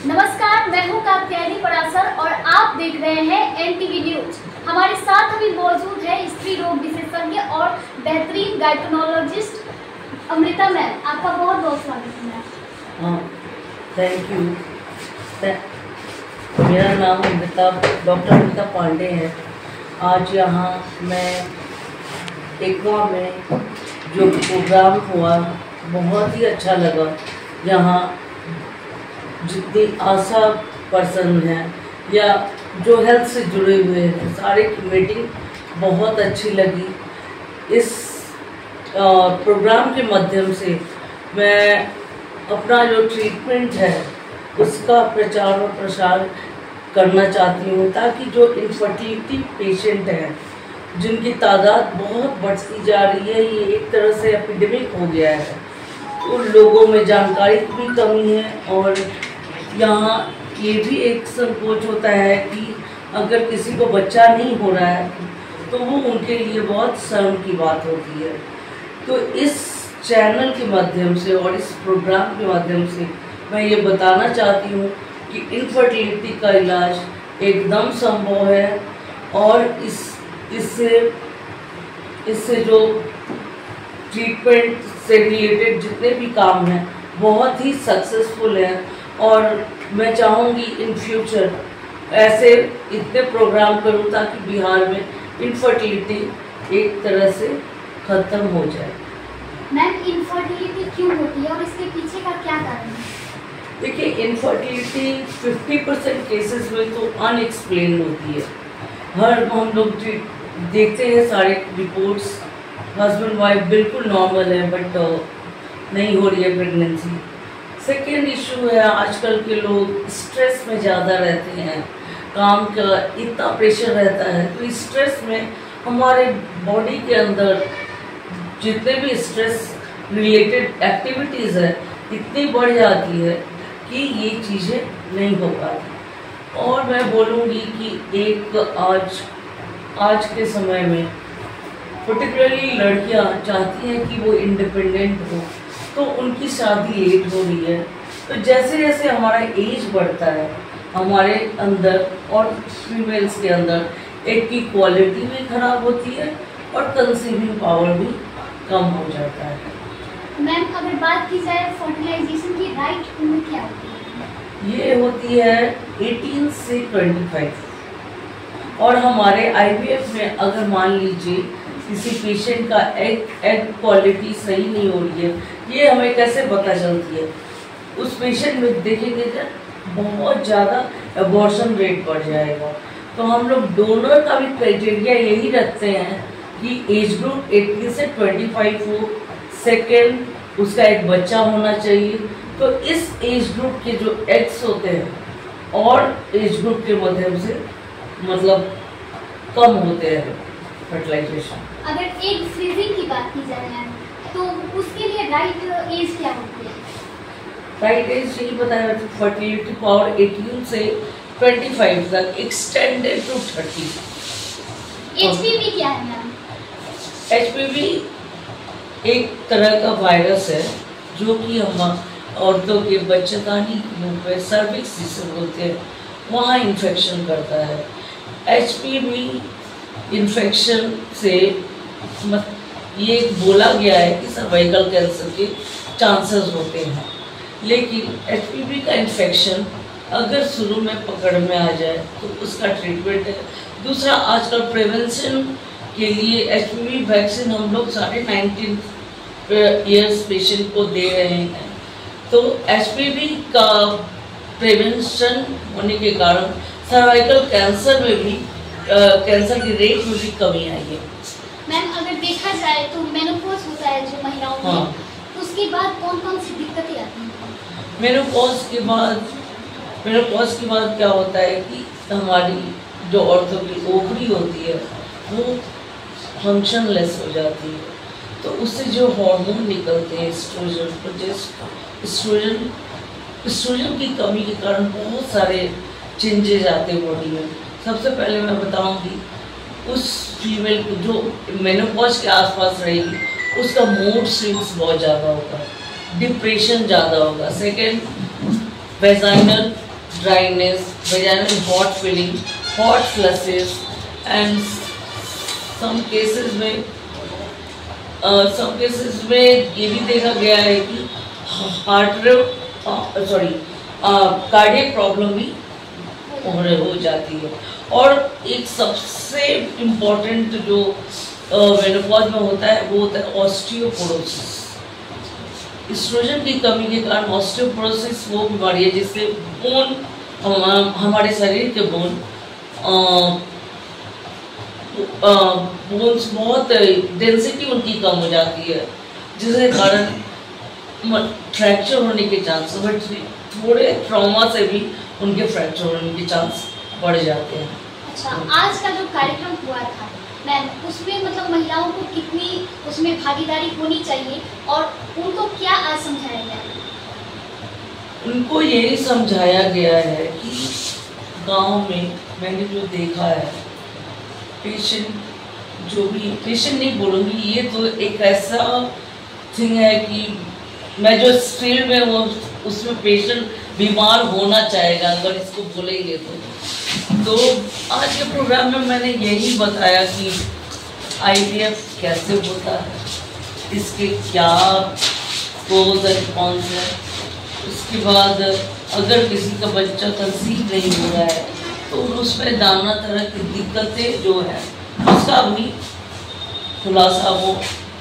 नमस्कार, मैं हूं कात्यायनी परासर और आप देख रहे हैं एनटीवी न्यूज। हमारे साथ अभी मौजूद है स्त्री रोग विशेषज्ञ और बेहतरीन गायकोनोलॉजिस्ट अमृता मैम। आपका बहुत बहुत स्वागत है मैम। Thank you. मेरा नाम डॉक्टर अमृता पांडे है। आज यहाँ मैं एकवा में जो प्रोग्राम हुआ बहुत ही अच्छा लगा। यहाँ जितनी आशा पर्सन हैं या जो हेल्थ से जुड़े हुए हैं सारे की मीटिंग बहुत अच्छी लगी। इस प्रोग्राम के माध्यम से मैं अपना जो ट्रीटमेंट है उसका प्रचार और प्रसार करना चाहती हूँ, ताकि जो इनफर्टिलिटी पेशेंट हैं जिनकी तादाद बहुत बढ़ती जा रही है, ये एक तरह से एपिडेमिक हो गया है, उन लोगों में जानकारी की भी कमी है। और यहाँ ये भी एक संकोच होता है कि अगर किसी को बच्चा नहीं हो रहा है तो वो उनके लिए बहुत शर्म की बात होती है। तो इस चैनल के माध्यम से और इस प्रोग्राम के माध्यम से मैं ये बताना चाहती हूँ कि इनफर्टिलिटी का इलाज एकदम संभव है और इससे जो ट्रीटमेंट से रिलेटेड जितने भी काम हैं बहुत ही सक्सेसफुल हैं। और मैं चाहूँगी इन फ्यूचर ऐसे इतने प्रोग्राम करूँ ताकि बिहार में इनफर्टिलिटी एक तरह से ख़त्म हो जाए। मैम, इनफर्टिलिटी क्यों होती है और इसके पीछे का क्या कारण है? देखिए, इनफर्टिलिटी 50% केसेस में तो अनएक्सप्लेन होती है। हम लोग देखते हैं सारे रिपोर्ट्स, हस्बैंड वाइफ बिल्कुल नॉर्मल है बट नहीं हो रही है प्रेगनेंसी। सेकेंड इशू है, आजकल के लोग स्ट्रेस में ज़्यादा रहते हैं, काम का इतना प्रेशर रहता है, तो स्ट्रेस में हमारे बॉडी के अंदर जितने भी स्ट्रेस रिलेटेड एक्टिविटीज़ है इतनी बढ़ जाती है कि ये चीज़ें नहीं हो पाती। और मैं बोलूँगी कि एक आज के समय में पर्टिकुलरली लड़कियां चाहती हैं कि वो इंडिपेंडेंट हो, तो उनकी शादी लेट हो रही है। तो जैसे जैसे हमारा एज बढ़ता है हमारे अंदर और फीमेल्स के अंदर एक की क्वालिटी भी खराब होती है और कंसीविंग पावर भी कम हो जाता है। मैम, अगर बात की जाए फर्टिलाइजेशन की राइट उम्र क्या होती है? ये होती है 18 से 25। और हमारे IVF में अगर मान लीजिए किसी पेशेंट का एग क्वालिटी सही नहीं हो रही है, ये हमें कैसे पता चलती है? उस पेशेंट में देखेंगे कि बहुत ज़्यादा एबॉर्शन रेट बढ़ जाएगा। तो हम लोग डोनर का भी क्राइटेरिया यही रखते हैं कि एज ग्रुप 18 से 25 हो, सेकेंड उसका एक बच्चा होना चाहिए। तो इस एज ग्रुप के जो एग्स होते हैं और एज ग्रुप के माध्यम से मतलब कम होते हैं फर्टिलाइजेशन। अगर एग फ्रीजिंग की बात की जाए मैम, तो उसके लिए राइट एज क्या होती है? राइट एज यही बताया, फर्टिलिटी पावर 18 से 25 तक एक्सटेंडेड टू 30। HPV क्या है मैम? HPV एक तरह का वायरस है जो कि हम औरतों के बच्चेदानी मुंह पे सर्विक्स जिसे बोलते हैं वहाँ इन्फेक्शन करता है। HPV इन्फेक्शन से ये बोला गया है कि सर्वाइकल कैंसर के चांसेस होते हैं, लेकिन HPV का इन्फेक्शन अगर शुरू में पकड़ में आ जाए तो उसका ट्रीटमेंट है। दूसरा, आजकल प्रिवेंशन के लिए HPV वैक्सीन हम लोग 19 ईयर्स पेशेंट को दे रहे हैं। तो HPV का प्रिवेंशन होने के कारण सर्वाइकल कैंसर में भी कैंसर की रेट में भी कमी आई है। मैम, अगर देखा जाए तो मेनोपॉज होता है जो महिलाओं में, हाँ, तो उसके बाद कौन कौन सी दिक्कतें आती हैं? मेनोपॉज के बाद क्या होता है कि हमारी जो औरतों की ओवरी होती है वो फंक्शनलेस हो जाती है। तो उससे जो हार्मोन निकलते हैं एस्ट्रोजन की कमी के कारण बहुत सारे चेंजेज आते हैं बॉडी में। सबसे पहले मैं बताऊंगी उस फीमेल को जो मेनोपॉज के आसपास रहेगी उसका मूड स्विंग्स बहुत ज़्यादा होगा, डिप्रेशन ज़्यादा होगा। Second, vaginal dryness, vaginal hot feeling, hot flushes, and some cases में ये भी देखा गया है कि कार्डियक प्रॉब्लम भी हो जाती है। और एक सबसे इम्पोर्टेंट जो मेनोपॉज में होता है वो होता है ऑस्टियोपोरोसिस। एस्ट्रोजन की कमी के कारण ऑस्टियोपोरोसिस वो बीमारी है जिससे बोन, हमारे शरीर के बोन्स बहुत डेंसिटी उनकी कम हो जाती है, जिसके कारण फ्रैक्चर होने के चांस, थोड़े ट्रॉमा से भी उनके फ्रैक्चर होने के चांस बढ़ जाते हैं। अच्छा, आज का जो कार्यक्रम हुआ था मैम, उसमें मतलब महिलाओं को कितनी उसमें भागीदारी होनी चाहिए और उनको क्या आज समझाया गया? उनको यही समझाया गया है कि गांव में मैंने जो देखा है, पेशेंट नहीं बोलूँगी, ये तो एक ऐसा थिंग है कि मैं जो फील्ड में वो उसमें पेशेंट बीमार होना चाहेगा अगर इसको बोलेंगे तो आज के प्रोग्राम में मैंने यही बताया कि IVF कैसे होता है, इसके क्या प्रोज एंड कॉन्स है। उसके बाद अगर किसी का बच्चा कंसीव नहीं हो रहा है तो उसमें नाना तरह की दिक्कतें जो है उसका भी खुलासा वो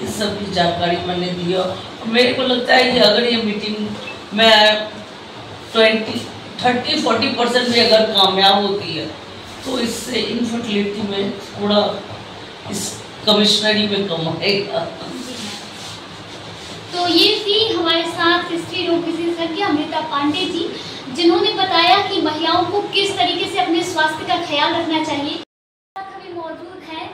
इस सब की जानकारी मैंने दी है। मेरे को लगता है कि अगर ये मीटिंग में 20-30-40% भी अगर कामयाब होती है तो इससे इनफर्टिलिटी में थोड़ा इस कमिश्नरी में कम आएगा। तो ये थी हमारे साथ स्त्री रोग विशेषज्ञ अमृता पांडे जी, जिन्होंने बताया कि महिलाओं को किस तरीके से अपने स्वास्थ्य का ख्याल रखना चाहिए। अभी मौजूद हैं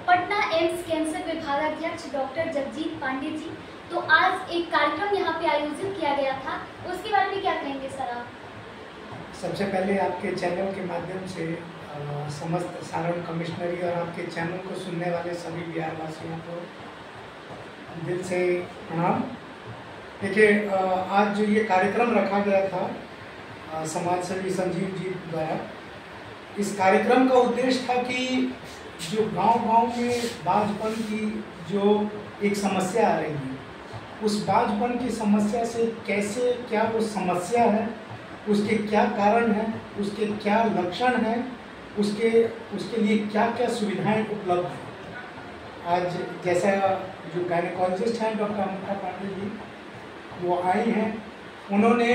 पटना एम्स कैंसर विभागाध्यक्ष डॉक्टर जगजीत पांडे जी। तो आज एक कार्यक्रम यहाँ पे आयोजित किया गया था, उसके बारे में क्या कहेंगे सर आप? सबसे पहले आपके चैनल के माध्यम से समस्त सारण कमिश्नरी और आपके चैनल को सुनने वाले सभी बिहारवासियों को दिल से प्रणाम। देखिए, आज जो ये कार्यक्रम रखा गया था समाजसेवी संजीव जी द्वारा, इस कार्यक्रम का उद्देश्य था कि जो गांव-गांव में बांझपन की जो एक समस्या आ रही है, उस बांझपन की समस्या से कैसे, क्या वो समस्या है, उसके क्या कारण हैं, उसके क्या लक्षण हैं, उसके लिए क्या क्या सुविधाएं उपलब्ध हैं। आज जैसा जो गायनेकोलॉजिस्ट हैं डॉक्टर अमृता पांडे जी, वो आई हैं, उन्होंने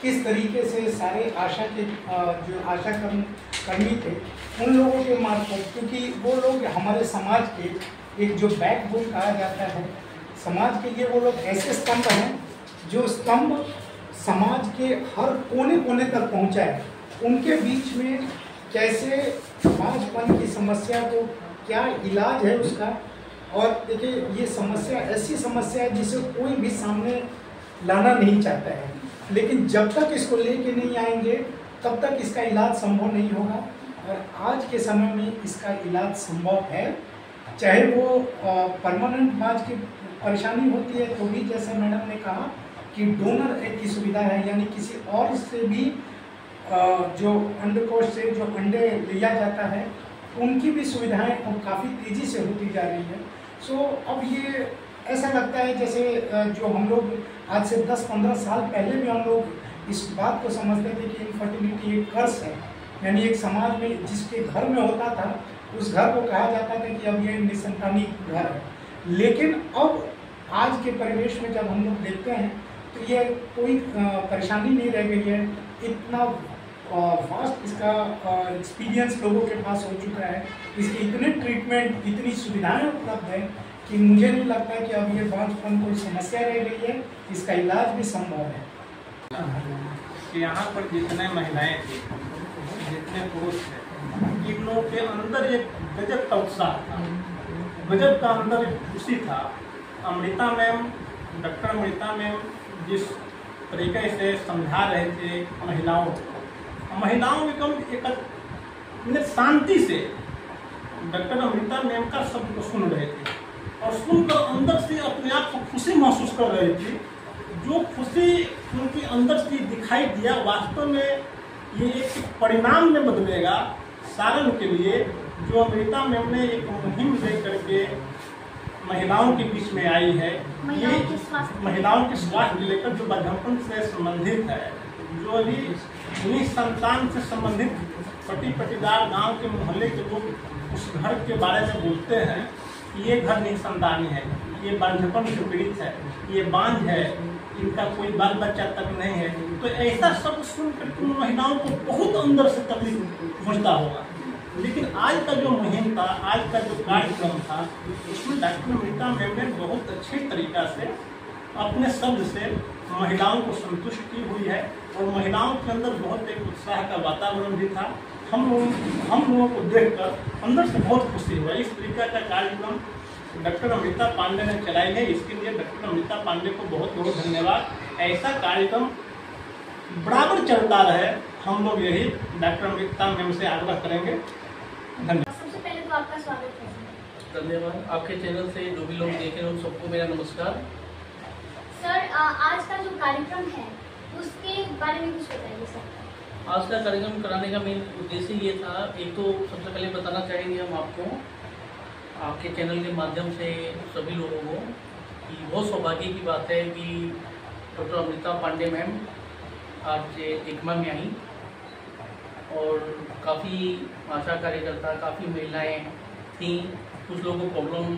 किस तरीके से सारे आशा के जो आशा कर्मी थे उन लोगों के मार्फत, क्योंकि वो लोग हमारे समाज के एक जो बैकबोन कहा जाता है, समाज के लिए वो लोग ऐसे स्तंभ हैं जो स्तंभ समाज के हर कोने कोने तक पहुंचाए। उनके बीच में कैसे बांझपन की समस्या को क्या इलाज है उसका, और देखिए ये समस्या ऐसी समस्या है जिसे कोई भी सामने लाना नहीं चाहता है, लेकिन जब तक इसको लेके नहीं आएंगे तब तक इसका इलाज संभव नहीं होगा। और आज के समय में इसका इलाज संभव है, चाहे वो परमानेंट बांझ की परेशानी होती है तो भी, जैसे मैडम ने कहा कि डोनर एक की सुविधा है, यानी किसी और से भी जो अंडकोश से जो अंडे लिया जाता है उनकी भी सुविधाएं अब काफ़ी तेज़ी से होती जा रही है। सो अब ये ऐसा लगता है जैसे जो हम लोग आज से 10-15 साल पहले भी हम लोग इस बात को समझते थे कि इनफर्टिलिटी एक कर्स है, यानी एक समाज में जिसके घर में होता था उस घर को कहा जाता था कि अब ये निसंतानी घर है। लेकिन अब आज के परिवेश में जब हम लोग देखते हैं तो ये कोई परेशानी नहीं रह गई है। इतना फास्ट इसका एक्सपीरियंस लोगों के पास हो चुका है, इसके इतने ट्रीटमेंट, इतनी सुविधाएं उपलब्ध है कि मुझे नहीं लगता कि अब ये बांझपन कोई समस्या रह गई है, इसका इलाज भी संभव है। यहाँ पर जितने महिलाएं थी, जितने पुरुष थे, इन लोगों के अंदर एक गजब का उत्साह था, गजब का अंदर एक खुशी था। Amrita ma'am, doctor Amrita ma'am जिस तरीके से समझा रहे थे महिलाओं में कम एक शांति से डॉक्टर अमृता मैम का शब्द को सुन रहे थे और सुनकर अंदर से अपने आप को खुशी महसूस कर रही थी। जो खुशी उनकी अंदर से दिखाई दिया, वास्तव में ये एक परिणाम में बदलेगा सारण के लिए। जो अमृता मैम ने एक मुहिम लेकर के महिलाओं के बीच में आई है, ये महिलाओं के स्वास्थ्य को लेकर जो बांझपन से संबंधित है, जो अभी निसंतान से संबंधित पट्टीदार गांव के मोहल्ले के लोग उस घर के बारे में बोलते हैं, ये घर निसंतानी है, ये बांझपन से पीड़ित है, ये बांझ है, इनका कोई बाल बच्चा तक नहीं है। तो ऐसा सब सुनकर महिलाओं को बहुत अंदर से तकलीफ पहुंचता होगा। लेकिन आज का जो मुहिम था, आज का जो कार्यक्रम था, उसमें डॉक्टर अमृता मैम ने बहुत अच्छे तरीका से अपने शब्द से महिलाओं को संतुष्ट की हुई है और महिलाओं के अंदर बहुत एक उत्साह का वातावरण भी था। हम लोगों को देखकर अंदर से बहुत खुशी हुआ। इस तरीका का कार्यक्रम डॉक्टर अमृता पांडे ने चलाई है, इसके लिए डॉक्टर अमृता पांडे को बहुत बहुत धन्यवाद। ऐसा कार्यक्रम बराबर चलता रहे, हम लोग यही डॉक्टर अमृता मैम से आग्रह करेंगे। धन्यवाद। सबसे पहले तो आपका स्वागत है। धन्यवाद। आपके चैनल से जो भी लोग देख रहे हैं उन सबको मेरा नमस्कार। सर, आज का जो कार्यक्रम है उसके बारे में कुछ बताइए सर। आज का कार्यक्रम कराने का मेन उद्देश्य ये था, एक तो सबसे पहले बताना चाहेंगे हम आपको आपके चैनल के माध्यम से सभी लोगों को कि बहुत सौभाग्य की बात है कि डॉक्टर अमृता पांडे मैम आज एकमा में आई और काफ़ी आशा कार्यकर्ता, काफ़ी महिलाएं थीं। कुछ लोगों को प्रॉब्लम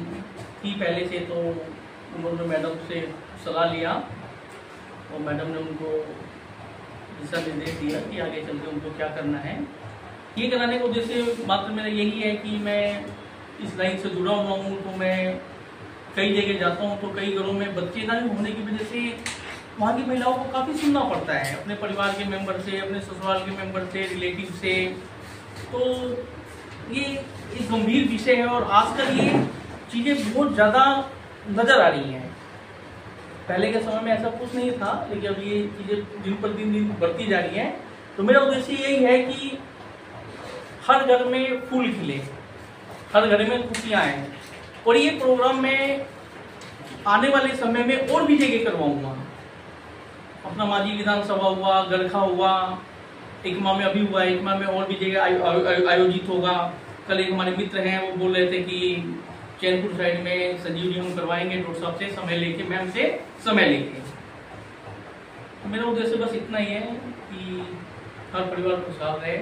थी पहले से, तो उन्होंने मैडम से सलाह लिया और मैडम ने उनको दिशा निर्देश दिया कि आगे चल के उनको क्या करना है। ये कराने का उद्देश्य मात्र मेरा यही है कि मैं इस लाइन से जुड़ा हुआ हूँ, तो मैं कई जगह जाता हूँ तो कई घरों में बच्चे ना होने की वजह से वहाँ की महिलाओं को काफ़ी सुनना पड़ता है, अपने परिवार के मेंबर से, अपने ससुराल के मेंबर से, रिलेटिव से। तो ये एक गंभीर विषय है और आजकल ये चीज़ें बहुत ज़्यादा नज़र आ रही हैं। पहले के समय में ऐसा कुछ नहीं था, लेकिन अब ये चीज़ें दिन पर दिन बढ़ती जा रही हैं। तो मेरा उद्देश्य यही है कि हर घर में फूल खिले, हर घर में खुशियाँ आएँ। और ये प्रोग्राम मैं आने वाले समय में और भी जगह करवाऊँगा। अपना माजी विधानसभा हुआ, गरखा हुआ, एकमा में अभी हुआ, एकमा में और भी जगह आयोजित होगा। कल एक हमारे मित्र हैं, वो बोल रहे थे कि चैनपुर साइड में संजीवनी हम करवाएंगे डॉक्टर साहब से समय लेके, मैम से समय लेके। तो मेरा उद्देश्य बस इतना ही है कि हर परिवार खुशहाल रहे।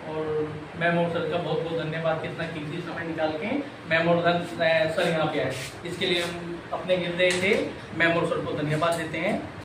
और मैम और सर का बहुत बहुत धन्यवाद कि इतना कीमती समय निकाल के मैम और सर यहाँ पे आए। इसके लिए हम अपने हृदय से मैम और सर को धन्यवाद देते हैं।